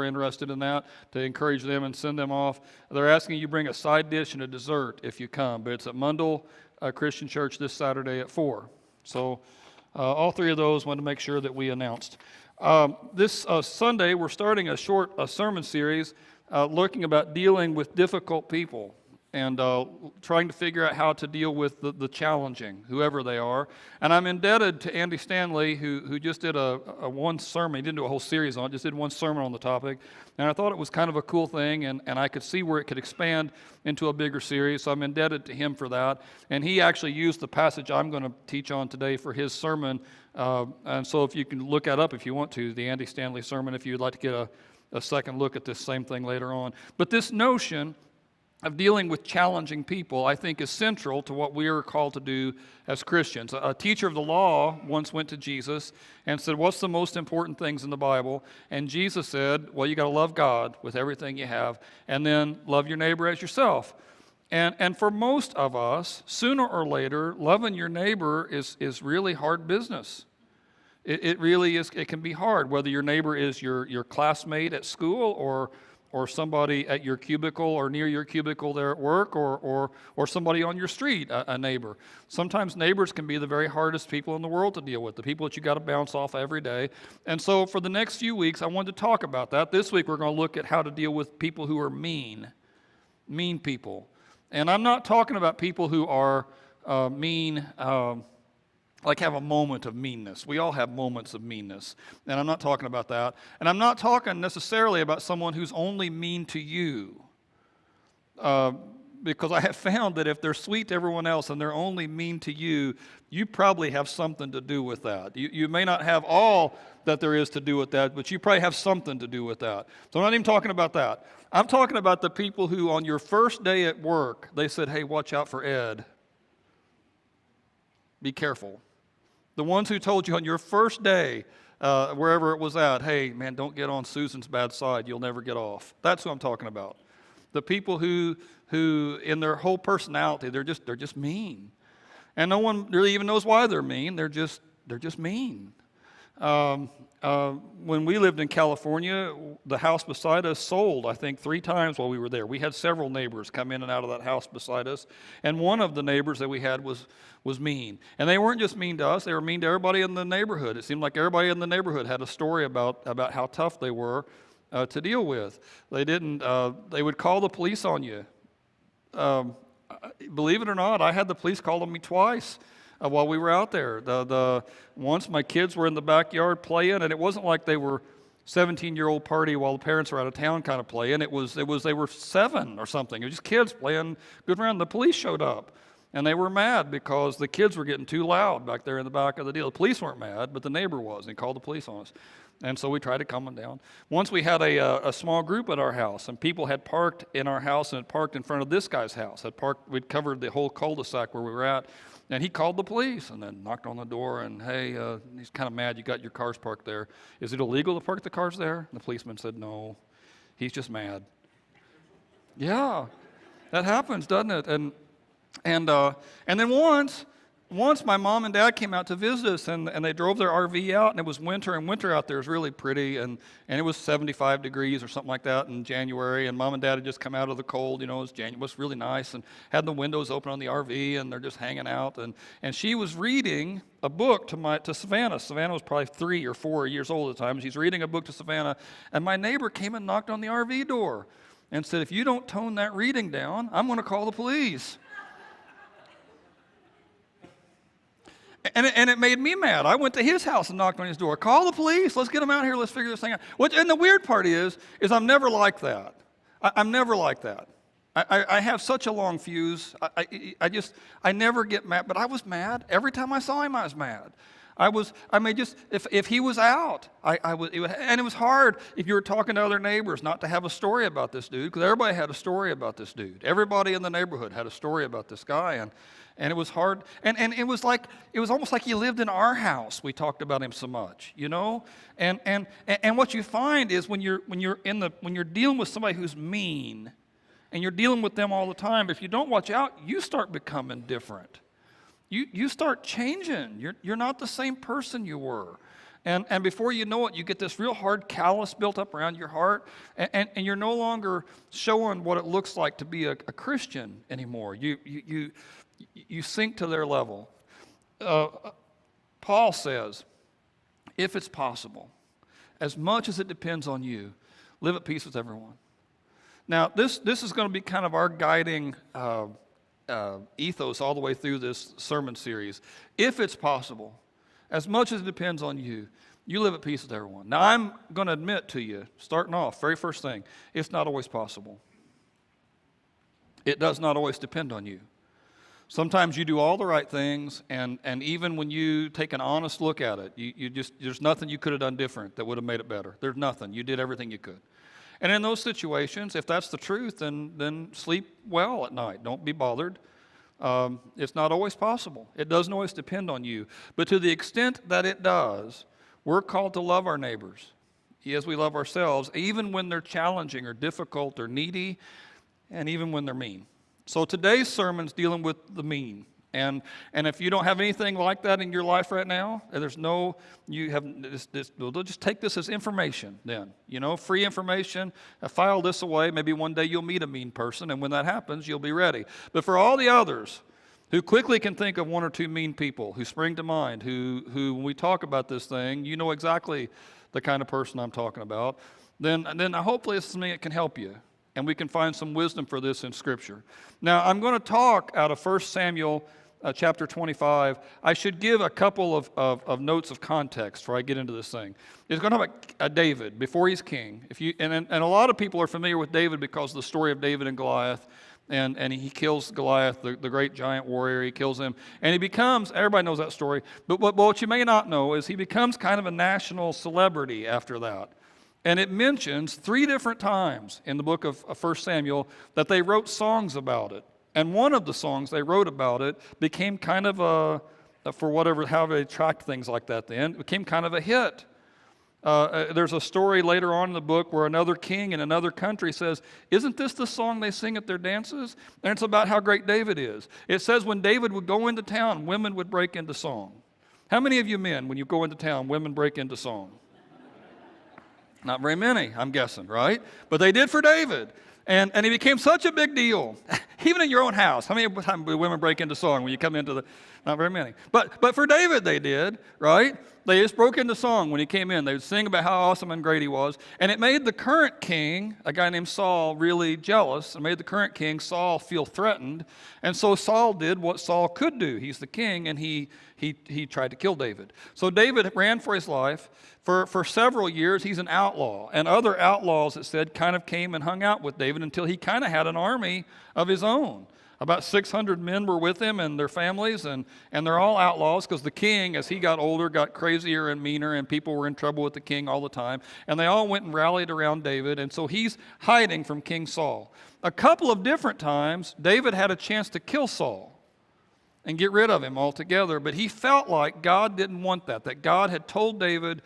interested in that, to encourage them and send them off. They're asking you bring a side dish and a dessert if you come, but it's at Mundell Christian Church this Saturday at 4. So all three of those wanted to make sure that we announced. This Sunday, we're starting a short sermon series looking about dealing with difficult people and trying to figure out how to deal with the challenging, whoever they are. And I'm indebted to Andy Stanley, who just did a one sermon. He didn't do a whole series on it, just did one sermon on the topic. And I thought it was kind of a cool thing, and I could see where it could expand into a bigger series, so I'm indebted to him for that. And he actually used the passage I'm going to teach on today for his sermon. And so if you can look that up if you want to, the Andy Stanley sermon, if you'd like to get a second look at this same thing later on. But this notion of dealing with challenging people, I think, is central to what we are called to do as Christians. A teacher of the law once went to Jesus and said, what's the most important things in the Bible? And Jesus said, well, you got to love God with everything you have, and then love your neighbor as yourself. And for most of us, sooner or later, loving your neighbor is really hard business. It really is. It can be hard, whether your neighbor is your classmate at school or somebody at your cubicle or near your cubicle there at work or somebody on your street, a neighbor. Sometimes neighbors can be the very hardest people in the world to deal with, the people that you got to bounce off every day. And so for the next few weeks, I wanted to talk about that. This week we're going to look at how to deal with people who are mean people. And I'm not talking about people who are mean, like have a moment of meanness. We all have moments of meanness, and I'm not talking about that. And I'm not talking necessarily about someone who's only mean to you, because I have found that if they're sweet to everyone else and they're only mean to you, you probably have something to do with that. You may not have all that there is to do with that, but you probably have something to do with that. So I'm not even talking about that. I'm talking about the people who on your first day at work, they said, hey, watch out for Ed. Be careful. The ones who told you on your first day, wherever it was at, hey, man, don't get on Susan's bad side. You'll never get off. That's who I'm talking about. The people who in their whole personality, they're just mean. And no one really even knows why they're mean. They're just mean. When we lived in California, the house beside us sold, I think, 3 times while we were there. We had several neighbors come in and out of that house beside us, and one of the neighbors that we had was mean. And they weren't just mean to us, they were mean to everybody in the neighborhood. It seemed like everybody in the neighborhood had a story about how tough they were to deal with. They would call the police on you. Believe it or not, I had the police call on me twice. While we were out there. Once my kids were in the backyard playing, and it wasn't like they were 17-year-old party while the parents were out of town kind of playing. They were 7 or something. It was just kids playing good around. The police showed up, and they were mad because the kids were getting too loud back there in the back of the deal. The police weren't mad, but the neighbor was, and he called the police on us. And so we tried to calm them down. Once we had a small group at our house, and people had parked in our house and had parked in front of this guy's house. We'd covered the whole cul-de-sac where we were at. And he called the police and then knocked on the door and, hey, he's kind of mad you got your cars parked there. Is it illegal to park the cars there? And the policeman said, no, he's just mad. Yeah, that happens, doesn't it? And then once my mom and dad came out to visit us, and they drove their RV out, and it was winter, and winter out there is really pretty, and it was 75 degrees or something like that in January, and mom and dad had just come out of the cold, it was really nice, and had the windows open on the RV, and they're just hanging out, and she was reading a book to Savannah. Savannah was probably 3 or 4 years old at the time. She's reading a book to Savannah, and my neighbor came and knocked on the RV door and said, if you don't tone that reading down, I'm going to call the police. And it made me mad. I went to his house and knocked on his door. Call the police. Let's get them out here. Let's figure this thing out. And the weird part is I'm never like that. I'm never like that. I have such a long fuse. I never get mad. But I was mad. Every time I saw him, I was mad. If he was out, and it was hard if you were talking to other neighbors not to have a story about this dude, because everybody had a story about this dude. Everybody in the neighborhood had a story about this guy, and it was hard. And it was almost like he lived in our house. We talked about him so much, And what you find is when you're dealing with somebody who's mean, and you're dealing with them all the time, if you don't watch out, you start becoming different. You start changing. You're not the same person you were. And before you know it, you get this real hard callus built up around your heart, and you're no longer showing what it looks like to be a Christian anymore. You sink to their level. Paul says, if it's possible, as much as it depends on you, live at peace with everyone. Now, this is going to be kind of our guiding ethos all the way through this sermon series. If it's possible, as much as it depends on you, you live at peace with everyone. Now, I'm going to admit to you, starting off, very first thing, it's not always possible. It does not always depend on you. Sometimes you do all the right things, and even when you take an honest look at it, there's nothing you could have done different that would have made it better. There's nothing. You did everything you could. And in those situations, if that's the truth, then sleep well at night. Don't be bothered. It's not always possible. It doesn't always depend on you. But to the extent that it does, we're called to love our neighbors as we love ourselves, even when they're challenging or difficult or needy, and even when they're mean. So today's sermon's dealing with the mean. And if you don't have anything like that in your life right now, and we'll just take this as information then. Free information, file this away. Maybe one day you'll meet a mean person, and when that happens, you'll be ready. But for all the others who quickly can think of one or two mean people who spring to mind, who when we talk about this thing, you know exactly the kind of person I'm talking about, then hopefully it's something that can help you. And we can find some wisdom for this in Scripture. Now, I'm going to talk out of 1 Samuel chapter 25. I should give a couple of notes of context before I get into this thing. It's going to have a David before he's king. And a lot of people are familiar with David because of the story of David and Goliath. And he kills Goliath, the great giant warrior. He kills him. And he becomes, everybody knows that story. But what you may not know is he becomes kind of a national celebrity after that. And it mentions 3 different times in the book of 1 Samuel that they wrote songs about it. And one of the songs they wrote about it became kind of however they tracked things like that then, it became kind of a hit. There's a story later on in the book where another king in another country says, isn't this the song they sing at their dances? And it's about how great David is. It says when David would go into town, women would break into song. How many of you men, when you go into town, women break into song? Not very many, I'm guessing, right? But they did for David. And he became such a big deal. Even in your own house. How many times do women break into song when you come into the... Not very many. But for David they did, right? They just broke into song when he came in. They would sing about how awesome and great he was. And it made the current king, a guy named Saul, really jealous. It made the current king, Saul, feel threatened. And so Saul did what Saul could do. He's the king, and he tried to kill David. So David ran for his life. For several years, he's an outlaw. And other outlaws, it said, kind of came and hung out with David until he kind of had an army of his own. About 600 men were with him and their families, and they're all outlaws because the king, as he got older, got crazier and meaner, and people were in trouble with the king all the time. And they all went and rallied around David, and so he's hiding from King Saul. A couple of different times, David had a chance to kill Saul and get rid of him altogether, but he felt like God didn't want that God had told David,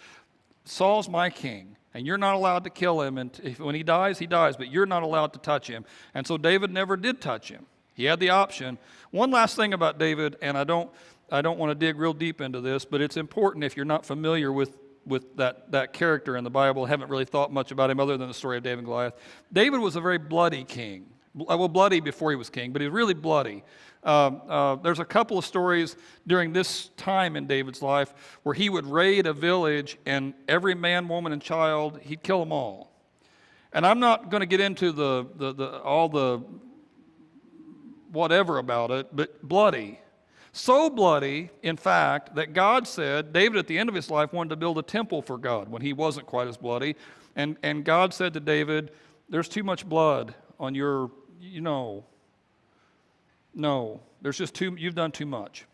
Saul's my king, and you're not allowed to kill him, and when he dies, but you're not allowed to touch him. And so David never did touch him. He had the option. One last thing about David, and I don't want to dig real deep into this, but it's important if you're not familiar with that character in the Bible, haven't really thought much about him other than the story of David and Goliath. David was a very bloody king. Well, bloody before he was king, but he was really bloody. There's a couple of stories during this time in David's life where he would raid a village, and every man, woman, and child, he'd kill them all. And I'm not going to get into all the whatever about it, but bloody. So bloody, in fact, that God said, David at the end of his life wanted to build a temple for God when he wasn't quite as bloody. And God said to David, there's too much blood on your, no, there's just you've done too much.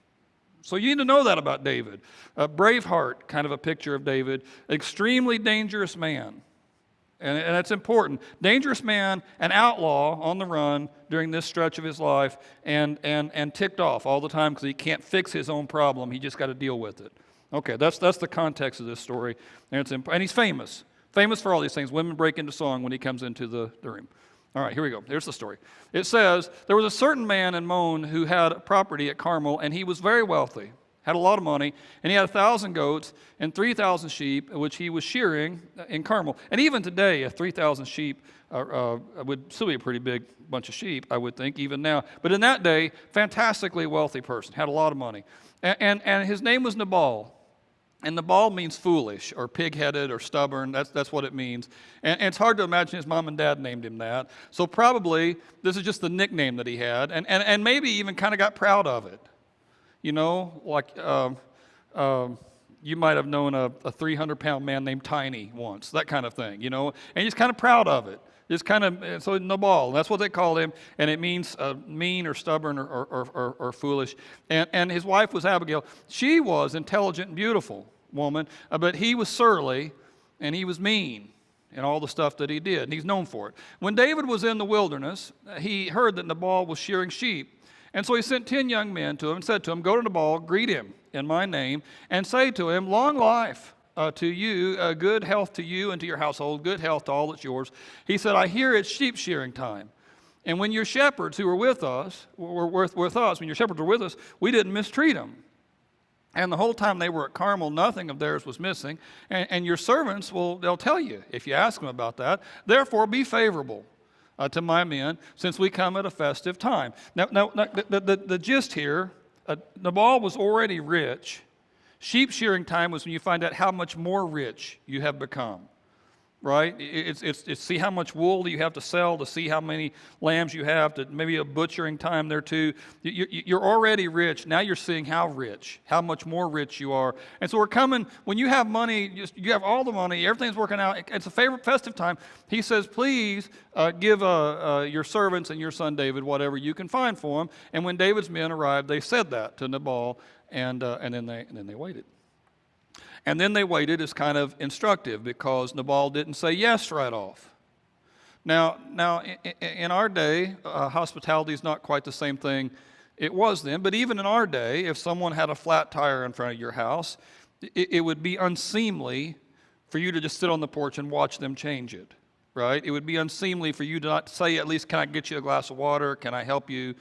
So you need to know that about David. Braveheart, kind of a picture of David, extremely dangerous man. And that's important. Dangerous man, an outlaw on the run during this stretch of his life, and ticked off all the time because he can't fix his own problem. He just got to deal with it. Okay, that's the context of this story. And he's famous. Famous for all these things. Women break into song when he comes into the room. All right, here we go. Here's the story. It says, there was a certain man in Mon who had property at Carmel, and he was very wealthy, had a lot of money, and he had 1,000 goats and 3,000 sheep, which he was shearing in Carmel. And even today, 3,000 sheep would still be a pretty big bunch of sheep, I would think, even now. But in that day, fantastically wealthy person, had a lot of money. And his name was Nabal. And Nabal means foolish or pig-headed or stubborn. That's what it means. And it's hard to imagine his mom and dad named him that. So probably this is just the nickname that he had. And maybe even kind of got proud of it. You know, like you might have known a 300-pound man named Tiny once, that kind of thing, you know. And he's kind of proud of it. Just kind of, so Nabal, that's what they called him, and it means mean or stubborn or foolish. And his wife was Abigail. She was intelligent and beautiful woman, but he was surly and he was mean in all the stuff that he did, and he's known for it. When David was in the wilderness, he heard that Nabal was shearing sheep. And so he sent 10 young men to him and said to him, "Go to Nabal, greet him in my name, and say to him, 'Long life to you, good health to you and to your household, good health to all that's yours.' He said, 'I hear it's sheep shearing time. And when your shepherds who were with us, when your shepherds were with us, we didn't mistreat them. And the whole time they were at Carmel, nothing of theirs was missing. And your servants they'll tell you if you ask them about that. Therefore, be favorable to my men, since we come at a festive time.'" Now the gist here, Nabal was already rich. Sheep shearing time was when you find out how much more rich you have become, right? It's see how much wool you have to sell, to see how many lambs you have, to maybe a butchering time there too. You're already rich. Now you're seeing how rich, how much more rich you are. And so we're coming, when you have money, you have all the money, everything's working out, it's a favorite festive time. He says, "Please give your servants and your son David whatever you can find for him." And when David's men arrived, they said that to Nabal, and then they waited. And then they waited is kind of instructive because Nabal didn't say yes right off. Now in our day, hospitality is not quite the same thing it was then, but even in our day, if someone had a flat tire in front of your house, it would be unseemly for you to just sit on the porch and watch them change it, right? It would be unseemly for you to not say, at least, "Can I get you a glass of water? Can I help you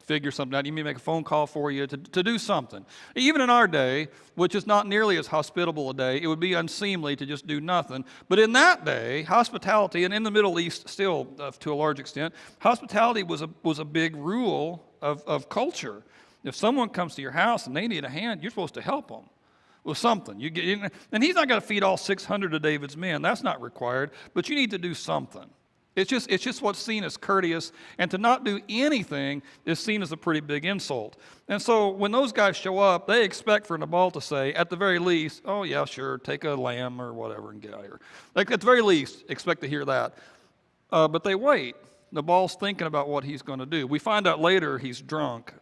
figure something out?" You may make a phone call for you to do something. Even in our day, which is not nearly as hospitable a day, it would be unseemly to just do nothing. But in that day, hospitality, and in the Middle East still to a large extent, hospitality was a big rule of culture. If someone comes to your house and they need a hand, you're supposed to help them with something. And he's not going to feed all 600 of David's men. That's not required, but you need to do something. It's just what's seen as courteous, and to not do anything is seen as a pretty big insult. And so when those guys show up, they expect for Nabal to say, at the very least, "Oh yeah, sure, take a lamb or whatever and get out of here." Like, at the very least, expect to hear that. But they wait. Nabal's thinking about what he's going to do. We find out later he's drunk,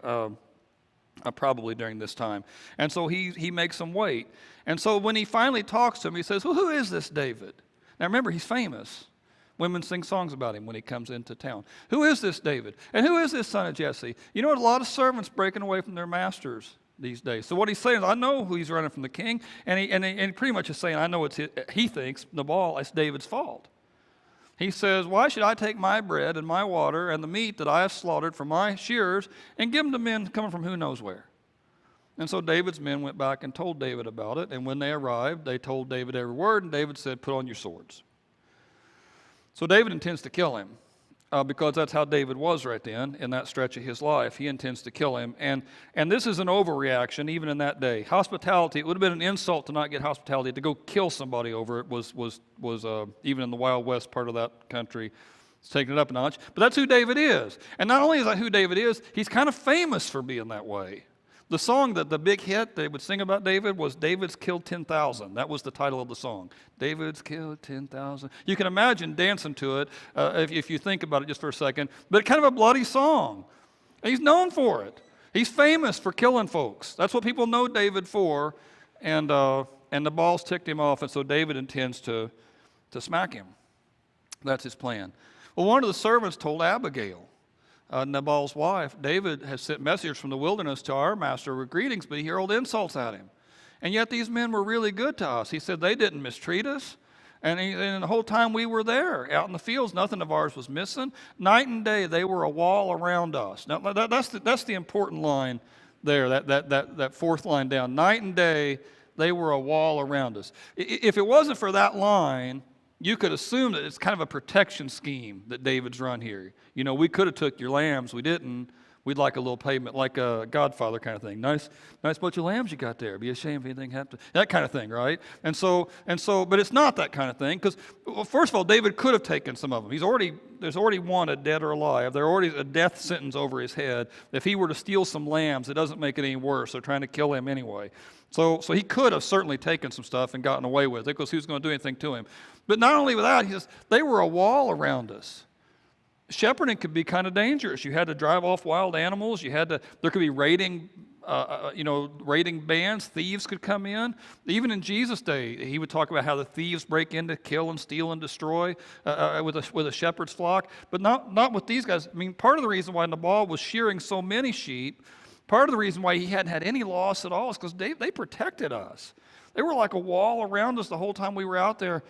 probably during this time. And so he makes them wait. And so when he finally talks to him, he says, "Well, who is this David?" Now remember, he's famous. Women sing songs about him when he comes into town. "Who is this David? And who is this son of Jesse?" You know, a lot of servants breaking away from their masters these days. So what he's saying is, I know who he's running from the king, and he pretty much is saying, I know he thinks, Nabal, it's David's fault. He says, "Why should I take my bread and my water and the meat that I have slaughtered from my shearers and give them to men coming from who knows where?" And so David's men went back and told David about it, and when they arrived, they told David every word, and David said, "Put on your swords." So David intends to kill him because that's how David was right then in that stretch of his life. He intends to kill him. And this is an overreaction even in that day. Hospitality, it would have been an insult to not get hospitality. To go kill somebody over it was even in the Wild West part of that country, it's taking it up a notch. But that's who David is. And not only is that who David is, he's kind of famous for being that way. The song, that the big hit they would sing about David was "David's Killed 10,000." That was the title of the song. David's killed 10,000. You can imagine dancing to it if you think about it just for a second. But kind of a bloody song. And he's known for it. He's famous for killing folks. That's what people know David for. And Nabal's ticked him off, and so David intends to smack him. That's his plan. Well, one of the servants told Abigail, Nabal's wife, "David has sent messengers from the wilderness to our master with greetings, but he hurled insults at him. And yet these men were really good to us." He said, "They didn't mistreat us. And the whole time we were there, out in the fields, nothing of ours was missing. Night and day, they were a wall around us." Now, that's the important line there, that fourth line down. Night and day, they were a wall around us. If it wasn't for that line, you could assume that it's kind of a protection scheme that David's run here. You know, we could have took your lambs. We didn't. We'd like a little payment, like a Godfather kind of thing. Nice bunch of lambs you got there. Be ashamed if anything happened. That kind of thing, right? And so, but it's not that kind of thing because, well, first of all, David could have taken some of them. There's already one, dead or alive. There's already a death sentence over his head. If he were to steal some lambs, it doesn't make it any worse. They're trying to kill him anyway. So he could have certainly taken some stuff and gotten away with it because who's going to do anything to him? But not only with that, he says, they were a wall around us. Shepherding could be kind of dangerous. You had to drive off wild animals. There could be raiding bands. Thieves could come in. Even in Jesus' day, he would talk about how the thieves break in to kill and steal and destroy with a shepherd's flock. But not with these guys. I mean, part of the reason why Nabal was shearing so many sheep, part of the reason why he hadn't had any loss at all is because they protected us. They were like a wall around us the whole time we were out there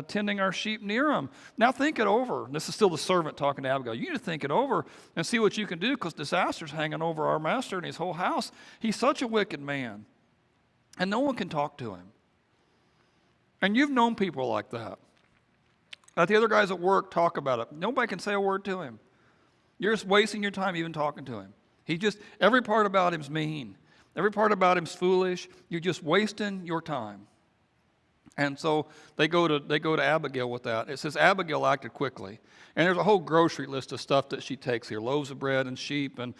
tending our sheep near them. Now think it over. This is still the servant talking to Abigail. You need to think it over and see what you can do because disaster's hanging over our master and his whole house. He's such a wicked man. And no one can talk to him. And you've known people like that. The other guys at work talk about it. Nobody can say a word to him. You're just wasting your time even talking to him. Every part about him's mean. Every part about him's foolish. You're just wasting your time. And so they go to Abigail with that. It says Abigail acted quickly. And there's a whole grocery list of stuff that she takes here. Loaves of bread and sheep and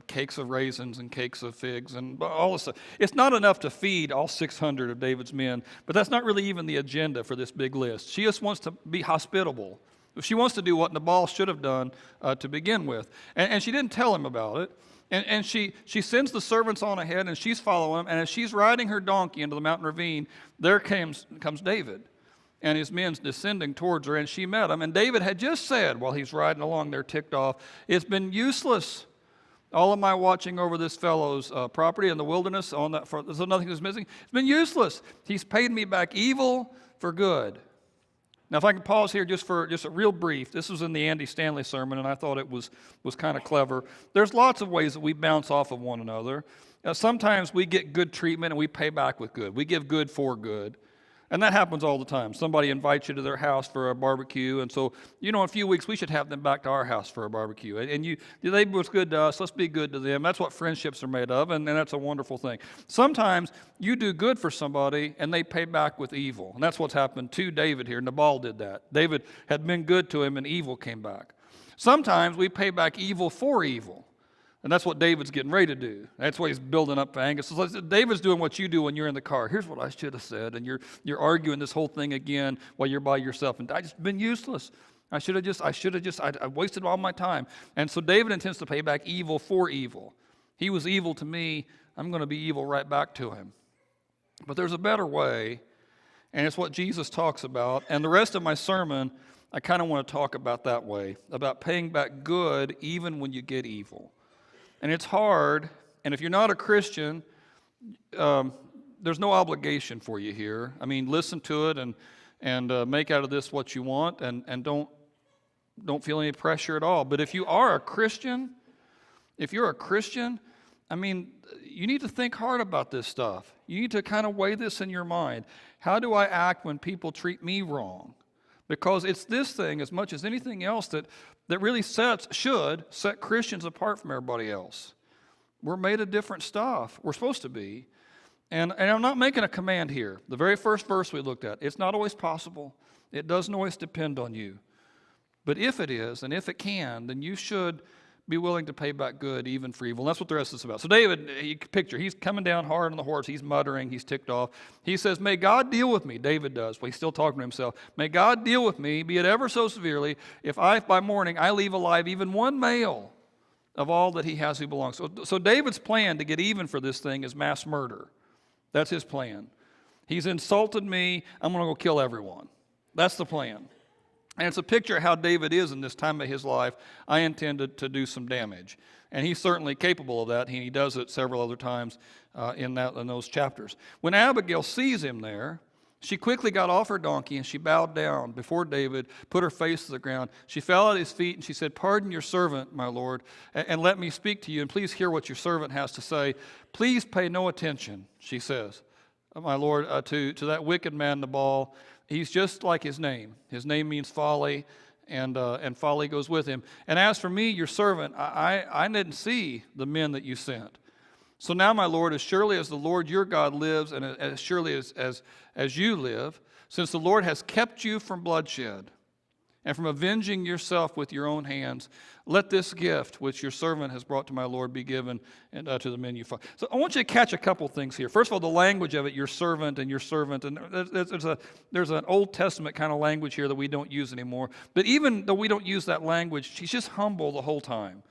cakes of raisins and cakes of figs and all this stuff. It's not enough to feed all 600 of David's men, but that's not really even the agenda for this big list. She just wants to be hospitable. She wants to do what Nabal should have done to begin with. And she didn't tell him about it. And she sends the servants on ahead, and she's following them. And as she's riding her donkey into the mountain ravine, there comes David and his men's descending towards her, and she met him. And David had just said, while he's riding along there ticked off, it's been useless, all of my watching over this fellow's property in the wilderness. There's nothing that's missing. It's been useless. He's paid me back evil for good. Now, if I can pause here just a real brief. This was in the Andy Stanley sermon, and I thought it was kind of clever. There's lots of ways that we bounce off of one another. Sometimes we get good treatment and we pay back with good. We give good for good. And that happens all the time. Somebody invites you to their house for a barbecue, and so, in a few weeks we should have them back to our house for a barbecue. And they was good to us, let's be good to them. That's what friendships are made of, and that's a wonderful thing. Sometimes you do good for somebody, and they pay back with evil. And that's what's happened to David here. Nabal did that. David had been good to him, and evil came back. Sometimes we pay back evil for evil. And that's what David's getting ready to do. That's what he's building up for anger. So David's doing what you do when you're in the car. Here's what I should have said. And you're arguing this whole thing again while you're by yourself. And I just been useless. I wasted all my time. And so David intends to pay back evil for evil. He was evil to me. I'm going to be evil right back to him. But there's a better way. And it's what Jesus talks about. And the rest of my sermon, I kind of want to talk about that way. About paying back good even when you get evil. And it's hard, and if you're not a Christian, there's no obligation for you here. I mean, listen to it and make out of this what you want, and don't feel any pressure at all. But if you are a Christian, I mean, you need to think hard about this stuff. You need to kind of weigh this in your mind. How do I act when people treat me wrong? Because it's this thing, as much as anything else, that really should set Christians apart from everybody else. We're made of different stuff. We're supposed to be. And I'm not making a command here. The very first verse we looked at, it's not always possible. It doesn't always depend on you. But if it is, and if it can, then you should be willing to pay back good even for evil. And that's what the rest is about. So David, you picture, he's coming down hard on the horse. He's muttering. He's ticked off. He says, may God deal with me. David does, but he's still talking to himself. May God deal with me, be it ever so severely, if by morning I leave alive even one male of all that he has who belongs. So David's plan to get even for this thing is mass murder. That's his plan. He's insulted me. I'm going to go kill everyone. That's the plan. And it's a picture of how David is in this time of his life. I intended to do some damage. And he's certainly capable of that. He does it several other times in those chapters. When Abigail sees him there, She quickly got off her donkey, and she bowed down before David, put her face to the ground. She fell at his feet, and she said, "Pardon your servant, my lord, and let me speak to you, and please hear what your servant has to say. Please pay no attention," she says, "my lord, to that wicked man Nabal. He's just like his name. His name means folly, and folly goes with him. And as for me, your servant, I didn't see the men that you sent. So now, my Lord, as surely as the Lord your God lives, and as surely as you live, since the Lord has kept you from bloodshed and from avenging yourself with your own hands, let this gift which your servant has brought to my Lord be given to the men you fought." So I want you to catch a couple things here. First of all, the language of it, your servant. And there's an Old Testament kind of language here that we don't use anymore. But even though we don't use that language, she's just humble the whole time.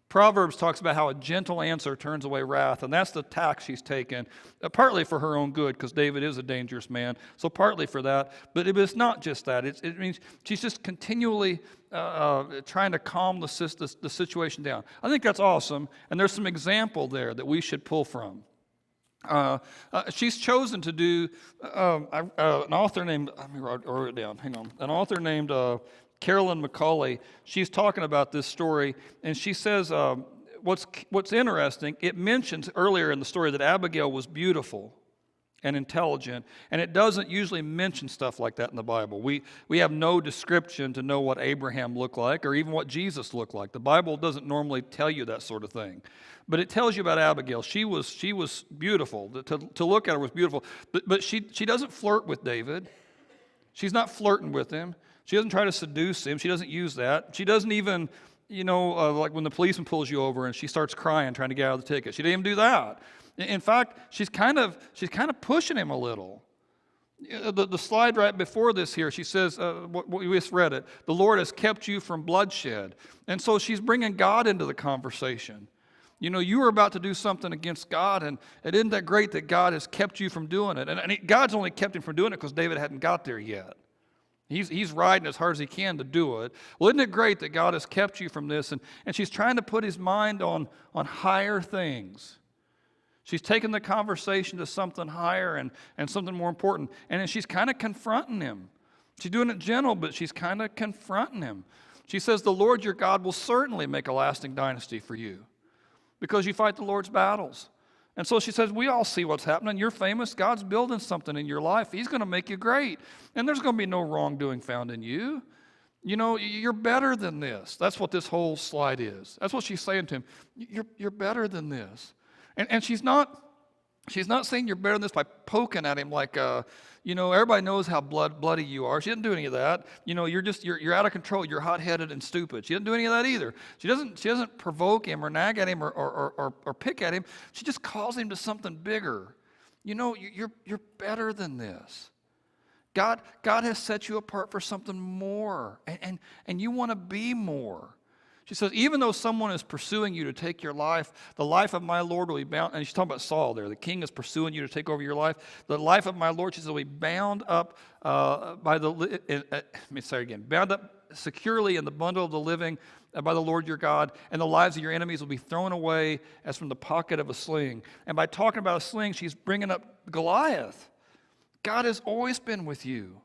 Proverbs talks about how a gentle answer turns away wrath, and that's the tack she's taken, partly for her own good, because David is a dangerous man, so partly for that. But it's not just that. It means she's just continually trying to calm the situation down. I think that's awesome, and there's some example there that we should pull from. She's chosen to do an author named, let me write it down, hang on, an author named Carolyn McCauley. She's talking about this story, and she says what's interesting, it mentions earlier in the story that Abigail was beautiful and intelligent, and it doesn't usually mention stuff like that in the Bible. We have no description to know what Abraham looked like or even what Jesus looked like. The Bible doesn't normally tell you that sort of thing, but it tells you about Abigail. She was beautiful. To look at her was beautiful, but she doesn't flirt with David. She's not flirting with him. She doesn't try to seduce him. She doesn't use that. She doesn't even, like when the policeman pulls you over and she starts crying trying to get out of the ticket. She didn't even do that. In fact, she's kind of pushing him a little. The slide right before this here, she says, we just read it, the Lord has kept you from bloodshed. And so she's bringing God into the conversation. You were about to do something against God, and it isn't that great that God has kept you from doing it. And God's only kept him from doing it because David hadn't got there yet. He's riding as hard as he can to do it. Well, isn't it great that God has kept you from this? And she's trying to put his mind on higher things. She's taking the conversation to something higher and something more important. And then she's kind of confronting him. She's doing it gentle, but she's kind of confronting him. She says, "The Lord your God will certainly make a lasting dynasty for you because you fight the Lord's battles." And so she says, we all see what's happening. You're famous. God's building something in your life. He's going to make you great. And there's going to be no wrongdoing found in you. You're better than this. That's what this whole slide is. That's what she's saying to him. You're better than this. And she's not saying you're better than this by poking at him like, everybody knows how bloody you are. She doesn't do any of that. You're out of control. You're hot-headed and stupid. She doesn't do any of that either. She doesn't provoke him or nag at him or pick at him. She just calls him to something bigger. You're better than this. God has set you apart for something more, and you want to be more. She says, even though someone is pursuing you to take your life, the life of my Lord will be bound. And she's talking about Saul there. The king is pursuing you to take over your life. The life of my Lord, she says, will be bound up bound up securely in the bundle of the living by the Lord your God, and the lives of your enemies will be thrown away as from the pocket of a sling. And by talking about a sling, she's bringing up Goliath. God has always been with you.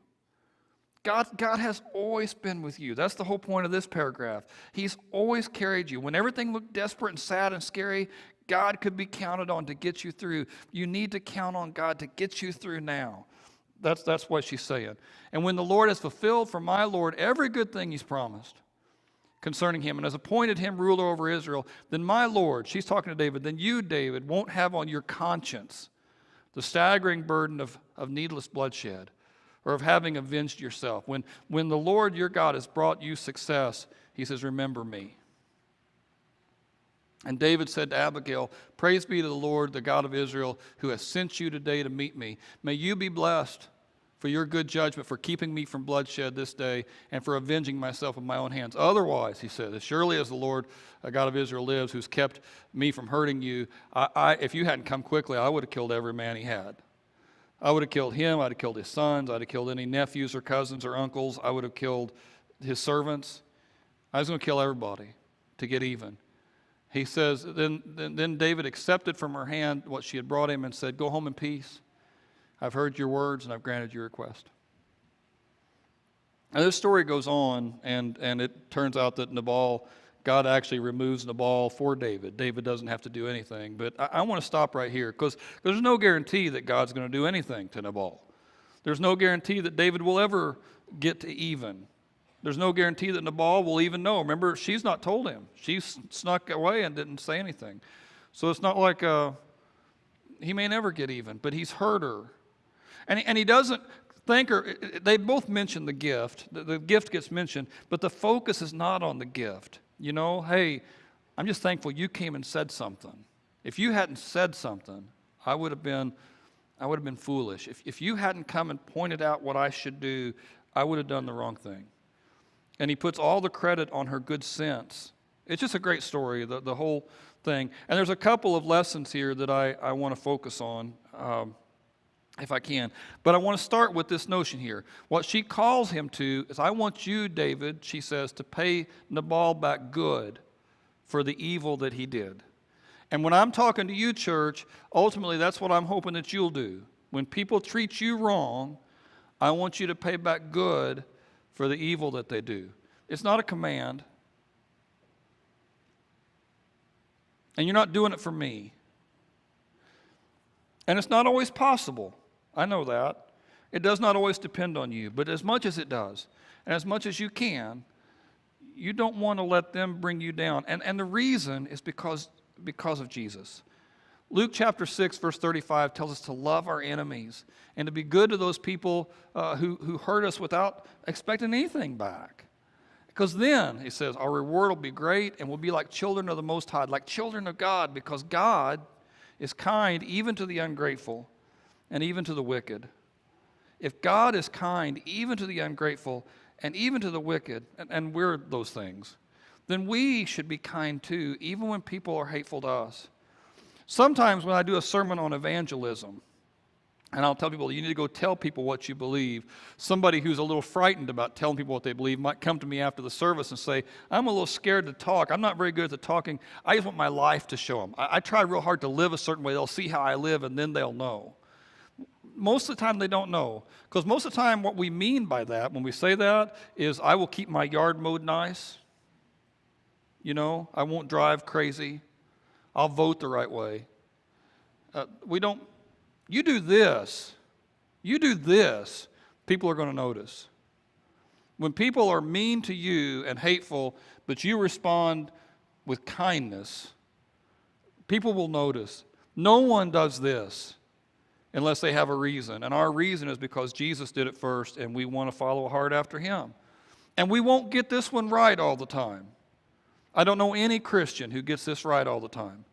God has always been with you. That's the whole point of this paragraph. He's always carried you. When everything looked desperate and sad and scary, God could be counted on to get you through. You need to count on God to get you through now. That's what she's saying. And when the Lord has fulfilled for my Lord every good thing he's promised concerning him and has appointed him ruler over Israel, then my Lord, she's talking to David, then you, David, won't have on your conscience the staggering burden of needless bloodshed, or of having avenged yourself. When the Lord your God has brought you success, he says, remember me. And David said to Abigail, praise be to the Lord, the God of Israel, who has sent you today to meet me. May you be blessed for your good judgment, for keeping me from bloodshed this day, and for avenging myself with my own hands. Otherwise, he said, as surely as the Lord, the God of Israel lives, who's kept me from hurting you, if you hadn't come quickly, I would have killed every man he had. I would have killed him. I'd have killed his sons. I'd have killed any nephews or cousins or uncles. I would have killed his servants. I was going to kill everybody to get even. He says, then David accepted from her hand what she had brought him and said, go home in peace. I've heard your words and I've granted your request. Now this story goes on, and it turns out that Nabal, God actually removes Nabal for David. David doesn't have to do anything. But I want to stop right here because there's no guarantee that God's going to do anything to Nabal. There's no guarantee that David will ever get to even. There's no guarantee that Nabal will even know. Remember, she's not told him. She snuck away and didn't say anything. So it's not like he may never get even, but he's heard her. And he doesn't think her. They both mention the gift. The gift gets mentioned, but the focus is not on the gift. You know, hey, I'm just thankful you came and said something. If you hadn't said something, I would have been foolish. If you hadn't come and pointed out what I should do, I would have done the wrong thing. And he puts all the credit on her good sense. It's just a great story, the whole thing. And there's a couple of lessons here that I want to focus on, if I can. But I want to start with this notion here. What she calls him to is, I want you, David, she says, to pay Nabal back good for the evil that he did. And when I'm talking to you, church, ultimately that's what I'm hoping that you'll do. When people treat you wrong, I want you to pay back good for the evil that they do. It's not a command. And you're not doing it for me. And it's not always possible. I know that. It does not always depend on you. But as much as it does, and as much as you can, you don't want to let them bring you down. And the reason is because of Jesus. Luke chapter 6, verse 35 tells us to love our enemies and to be good to those people who hurt us without expecting anything back. Because then, he says, our reward will be great and we'll be like children of the Most High, like children of God, because God is kind even to the ungrateful and even to the wicked. If God is kind even to the ungrateful and even to the wicked, and we're those things, then we should be kind too, even when people are hateful to us. Sometimes when I do a sermon on evangelism, and I'll tell people, you need to go tell people what you believe, somebody who's a little frightened about telling people what they believe might come to me after the service and say, I'm a little scared to talk. I'm not very good at the talking. I just want my life to show them. I try real hard to live a certain way. They'll see how I live, and then they'll know. Most of the time they don't know, because most of the time what we mean by that, when we say that, is I will keep my yard mowed nice. You know, I won't drive crazy. I'll vote the right way. You do this, people are going to notice. When people are mean to you and hateful, but you respond with kindness, people will notice. No one does this unless they have a reason. And our reason is because Jesus did it first, and we want to follow hard after him. And we won't get this one right all the time. I don't know any Christian who gets this right all the time.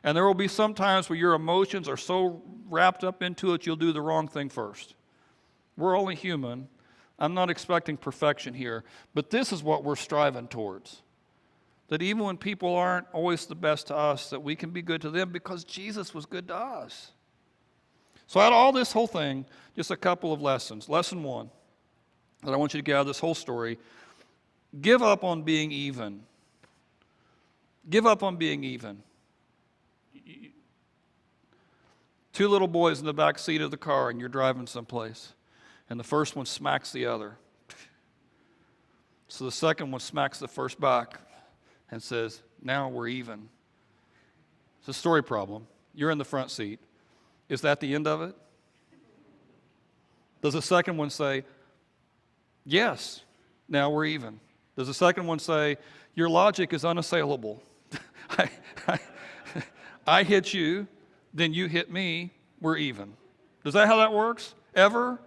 And there will be some times where your emotions are so wrapped up into it, you'll do the wrong thing first. We're only human. I'm not expecting perfection here, but this is what we're striving towards. That even when people aren't always the best to us, that we can be good to them because Jesus was good to us. So out of all this whole thing, just a couple of lessons. Lesson one that I want you to get out of this whole story: give up on being even. Give up on being even. Two little boys in the back seat of the car, and you're driving someplace, and the first one smacks the other. So the second one smacks the first back and says, now we're even. It's a story problem. You're in the front seat. Is that the end of it? Does the second one say, yes, now we're even? Does the second one say, your logic is unassailable? I hit you, then you hit me, we're even. Is that how that works? Ever?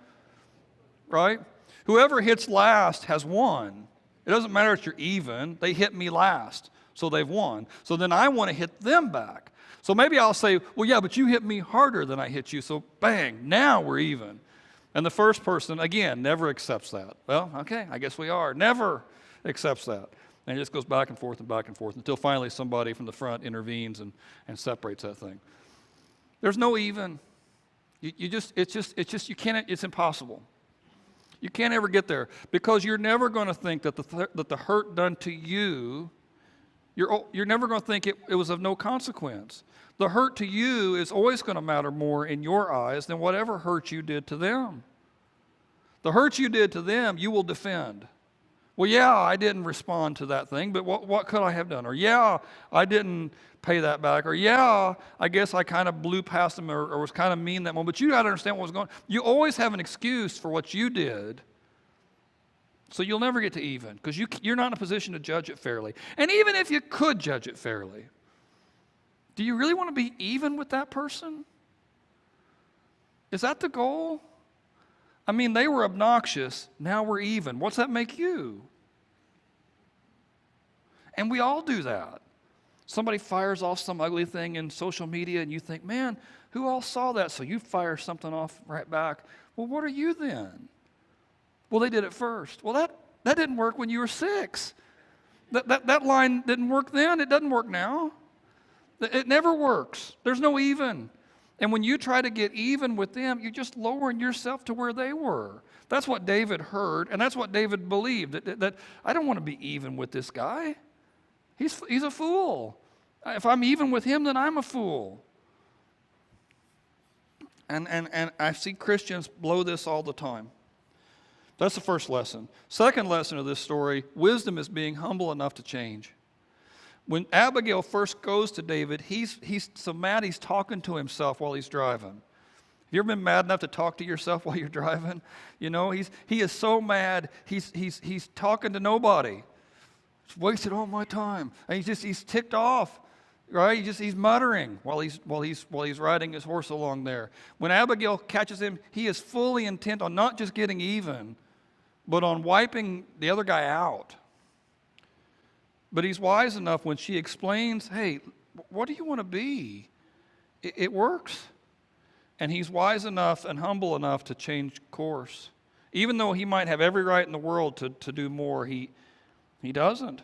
Right? Whoever hits last has won. It doesn't matter if you're even. They hit me last, so they've won. So then I want to hit them back. So maybe I'll say, well, yeah, but you hit me harder than I hit you, so bang, now we're even. And the first person, again, never accepts that. Well, okay, I guess we are. Never accepts that. And it just goes back and forth until finally somebody from the front intervenes and separates that thing. There's no even. It's impossible. You can't ever get there because you're never going to think that the hurt done to you You're never going to think it was of no consequence. The hurt to you is always going to matter more in your eyes than whatever hurt you did to them. The hurt you did to them, you will defend. Well, yeah, I didn't respond to that thing, but what could I have done? Or, yeah, I didn't pay that back. Or, yeah, I guess I kind of blew past them or was kind of mean that moment. But you got to understand what was going on. You always have an excuse for what you did, so you'll never get to even because you're not in a position to judge it fairly. And even if you could judge it fairly, do you really want to be even with that person? Is that the goal? I mean, they were obnoxious. Now we're even. What's that make you? And we all do that. Somebody fires off some ugly thing in social media and you think, man, who all saw that? So you fire something off right back. Well, what are you then? Well, they did it first. Well, that didn't work when you were 6. That line didn't work then. It doesn't work now. It never works. There's no even. And when you try to get even with them, you're just lowering yourself to where they were. That's what David heard, and that's what David believed, that I don't want to be even with this guy. He's a fool. If I'm even with him, then I'm a fool. And I see Christians blow this all the time. That's the first lesson. Second lesson of this story, wisdom is being humble enough to change. When Abigail first goes to David, he's so mad he's talking to himself while he's driving. Have you ever been mad enough to talk to yourself while you're driving? You know, he is so mad, he's talking to nobody. It's wasted all my time. And he's ticked off, right? He's muttering while he's riding his horse along there. When Abigail catches him, he is fully intent on not just getting even, but on wiping the other guy out. But he's wise enough when she explains, hey, what do you want to be? It works. And he's wise enough and humble enough to change course. Even though he might have every right in the world to do more, he doesn't.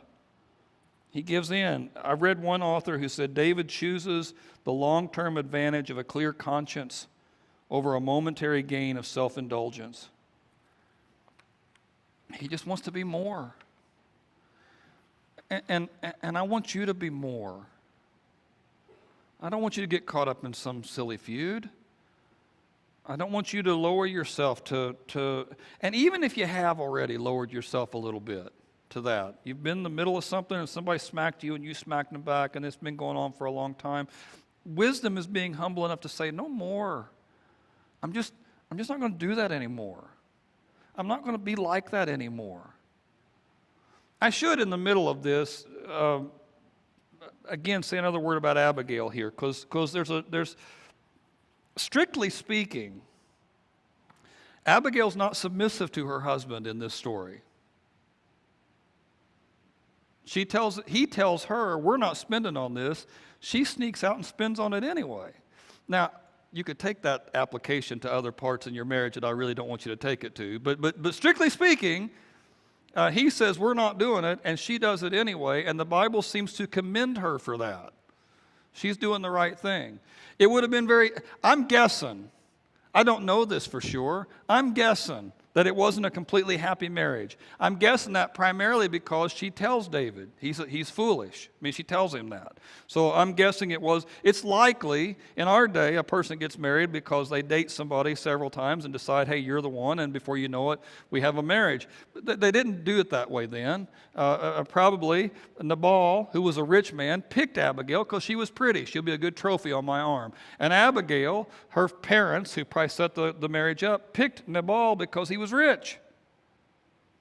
He gives in. I read one author who said David chooses the long-term advantage of a clear conscience over a momentary gain of self-indulgence. He just wants to be more. And I want you to be more. I don't want you to get caught up in some silly feud. I don't want you to lower yourself to and even if you have already lowered yourself a little bit to that, you've been in the middle of something and somebody smacked you and you smacked them back and it's been going on for a long time. Wisdom is being humble enough to say, no more. I'm just not going to do that anymore. I'm not going to be like that anymore. I should, in the middle of this, again, say another word about Abigail here, because there's, strictly speaking, Abigail's not submissive to her husband in this story. He tells her, we're not spending on this. She sneaks out and spends on it anyway. Now, you could take that application to other parts in your marriage that I really don't want you to take it to, but strictly speaking, he says we're not doing it, and she does it anyway, and the Bible seems to commend her for that. She's doing the right thing. It would have been I'm guessing, I don't know this for sure, I'm guessing that it wasn't a completely happy marriage. I'm guessing that primarily because she tells David he's foolish. I mean, she tells him that. So I'm guessing it's likely in our day a person gets married because they date somebody several times and decide, hey, you're the one, and before you know it, we have a marriage. But they didn't do it that way then. Probably Nabal, who was a rich man, picked Abigail because she was pretty. She'll be a good trophy on my arm. And Abigail, her parents, who probably set the marriage up, picked Nabal because he was rich.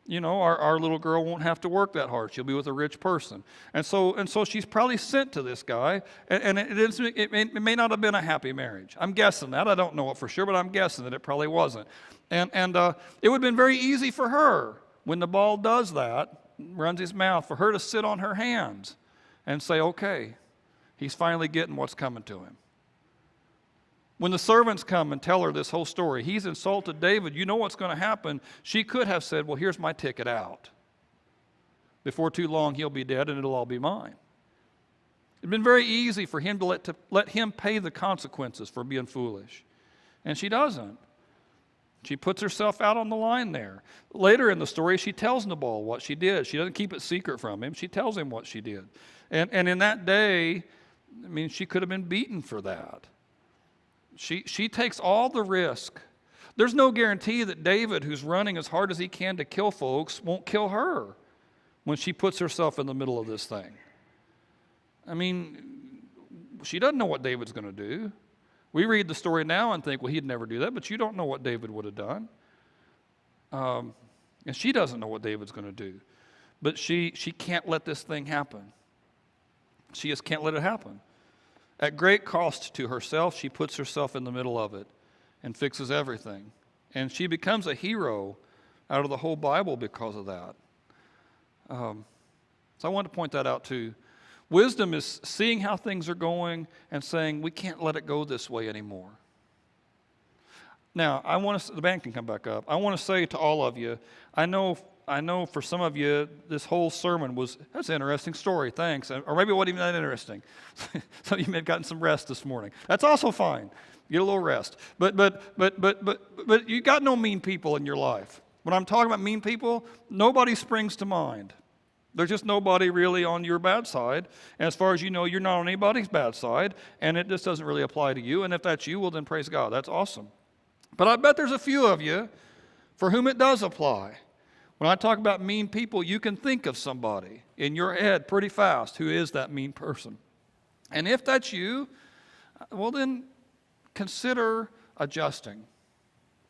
You know, our little girl won't have to work that hard. She'll be with a rich person. And so she's probably sent to this guy, and it may not have been a happy marriage. I'm guessing that. I don't know it for sure, but I'm guessing that it probably wasn't. And it would have been very easy for her, when Nabal does that, runs his mouth, for her to sit on her hands and say, okay, he's finally getting what's coming to him. When the servants come and tell her this whole story, he's insulted David, you know what's going to happen. She could have said, well, here's my ticket out. Before too long, he'll be dead and it'll all be mine. It'd been very easy for him to let him pay the consequences for being foolish. And she doesn't. She puts herself out on the line there. Later in the story, she tells Nabal what she did. She doesn't keep it secret from him. She tells him what she did. And in that day, I mean, she could have been beaten for that. She takes all the risk. There's no guarantee that David, who's running as hard as he can to kill folks, won't kill her when she puts herself in the middle of this thing. I mean, she doesn't know what David's going to do. We read the story now and think, well, he'd never do that, but you don't know what David would have done. And she doesn't know what David's going to do. But she can't let this thing happen. She just can't let it happen. At great cost to herself, she puts herself in the middle of it and fixes everything. And she becomes a hero out of the whole Bible because of that. So I want to point that out too. Wisdom is seeing how things are going and saying, we can't let it go this way anymore. Now, the band can come back up. I want to say to all of you, I know for some of you, this whole sermon that's an interesting story, thanks. Or maybe it wasn't even that interesting. Some of you may have gotten some rest this morning. That's also fine. Get a little rest. But you got no mean people in your life. When I'm talking about mean people, nobody springs to mind. There's just nobody really on your bad side. And as far as you know, you're not on anybody's bad side, and it just doesn't really apply to you. And if that's you, well, then praise God. That's awesome. But I bet there's a few of you for whom it does apply. When I talk about mean people, you can think of somebody in your head pretty fast who is that mean person. And if that's you, well, then consider adjusting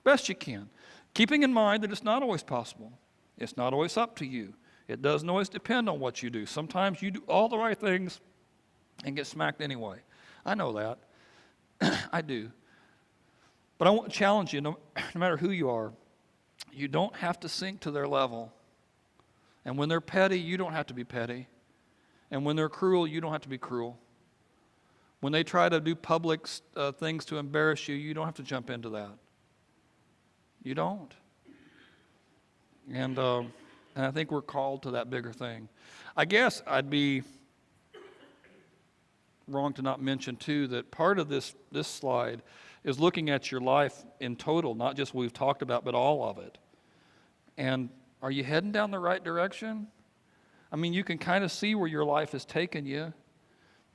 best you can, keeping in mind that it's not always possible. It's not always up to you. It doesn't always depend on what you do. Sometimes you do all the right things and get smacked anyway. I know that. I do. But I want to challenge you, no matter who you are, you don't have to sink to their level. And when they're petty, you don't have to be petty. And when they're cruel, you don't have to be cruel. When they try to do public things to embarrass you, you don't have to jump into that. You don't. And I think we're called to that bigger thing. I guess I'd be wrong to not mention, too, that part of this slide is looking at your life in total, not just what we've talked about, but all of it. And are you heading down the right direction? I mean, you can kind of see where your life has taken you.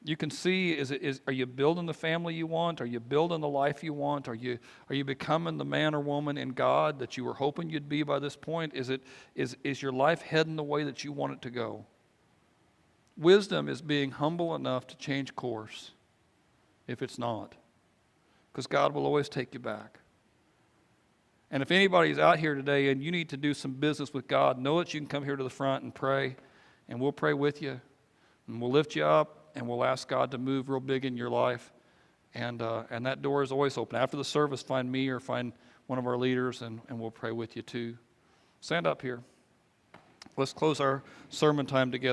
You can see, are you building the family you want? Are you building the life you want? Are you becoming the man or woman in God that you were hoping you'd be by this point? Is your life heading the way that you want it to go? Wisdom is being humble enough to change course if it's not, because God will always take you back. And if anybody's out here today and you need to do some business with God, know that you can come here to the front and pray, and we'll pray with you, and we'll lift you up, and we'll ask God to move real big in your life. And that door is always open. After the service, find me or find one of our leaders, and we'll pray with you too. Stand up here. Let's close our sermon time together.